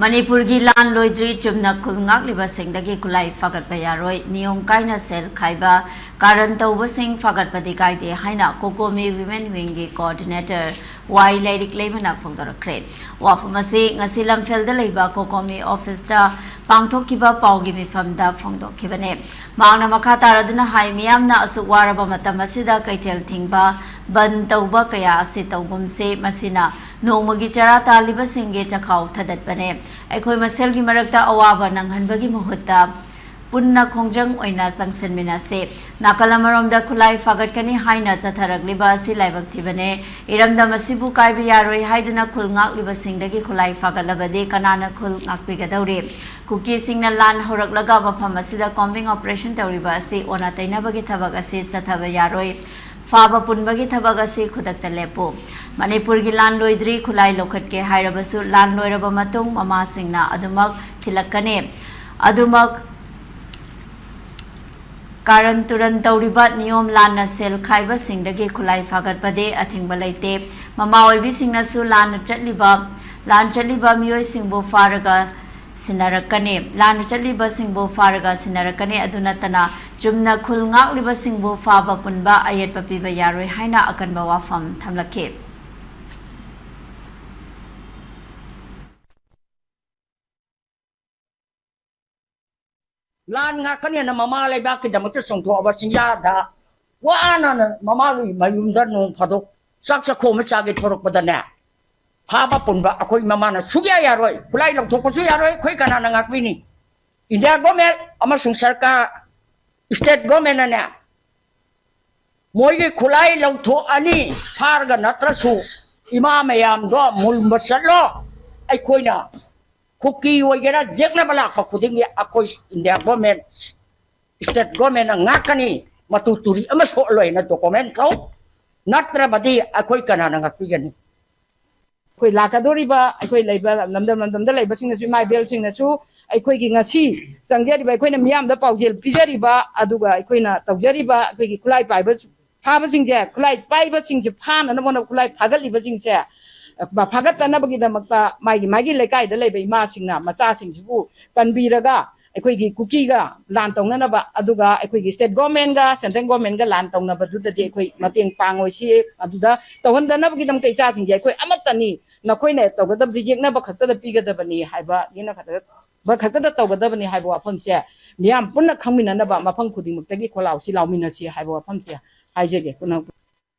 Manipurgi lan loidri chumna khul ngakliba singdagi khutlai fagatpa yaroi niyom kaina sel khaiba karan tauba sing fagatpa dikaide haina kokomi women wing gi coordinator wai Leirik Leima na phongdorakre wafamasi ngasi lamfelda leiba kokomi office ta pangthokkiba paugi mifamda phongdokhibane mangna makha taraduna hai miyamna asukwaraba matam asida kaithel thingba ban tauba kaya ase taugumse masina nongmagi chara taliba singge chakhau thadatbane अखोई मसेल की मरकता अवाबा नंगहनबगी मुहुत्ता पुन्ना खोंजंग ओइना संगसनमिनासे नाकलमरोमदा खुलाई फागटकनी हाइना चथरगलिबा असि लाइबक थिबने इरमदा मसिबु काइबि यारोइ हाइदुना खुल ngakliba singdagi खुलाई फागलबदे कनाना खुल ngakपिगदौरे cookie सिंगना लान होरकलगा मफम असिदा combing operation तौरिबा असि ओना तैनाबगी थबक असि चथब यारोइ फाबा पुनबगी थबक असि खुदक्ता लेपो मणिपुरगी लान लोइद्री खुलाई लोखटके हाइरबसु लान लोइरबा मतुंग ममा सिंगना अदुमक थिलक्कने अदुमक कारण तुरंत तौरिबा नियम लाना सेल खाइबा सिंगदगी खुलाई फागटपदे अथिंगबा लेते ममा ओइबी सिंगनासु लान चलिबा मियोइ सिंगबो फारगा सिनारकने लान चलिबा सिंगबो फारगा सिनारकने अदुनतना चुमना खुल ngakliba singbo faba punba ayet papiba yaroi haina akanba wafam thamlakhe lan ngakane na mama lai ba ki damat song tho ba singya da wa ana na mama lui mayum dar no phadok sak sak kho ma cha ge thorok ba na pha ba pun ba akoi mama na sugya yaroi khulai lok thok ko su yaroi khoi kana na ngakwi ni india government ama sung sarkar state government na moi ge khulai lok tho ani phar ga natra su ima mayam do mul masalo ai khoi na Kuki wajera jekna bala pa kudingi ako India government state government ang ngakani matuturi ama soloy na document ko natra badi ako'y kanana ngakpigan ako'y lakadori ba ako'y layba namdam da layba sing na su may bel sing na su ako'y gi ngasi changjari ba ako'y na miyam da paujel pijari ba aduga ako'y na taujari ba ako'y gi kulay pa ba phaba sing je kulay pa ba sing je phana na mo na kulay phagal iba sing je ba fagatpa na bagi damakta magi lekai da leiba ima singna macha singsibu tanbiraga akhoi gi kuki ga lan tongna na ba aduga akhoi gi state government ga central government ga lan tongna ba duda de akhoi mateng pangoi si aduda tawhanda na bagi damta icha singje akhoi amatani na khoi ne tawga da jek na ba khakta da piga da bani haiba ina khata ba khakta da tawga da bani haiba wafam se miyam punna khangmina na ba mafang khuding muktagi kholau si laumina si haiba wafam se haijege kuna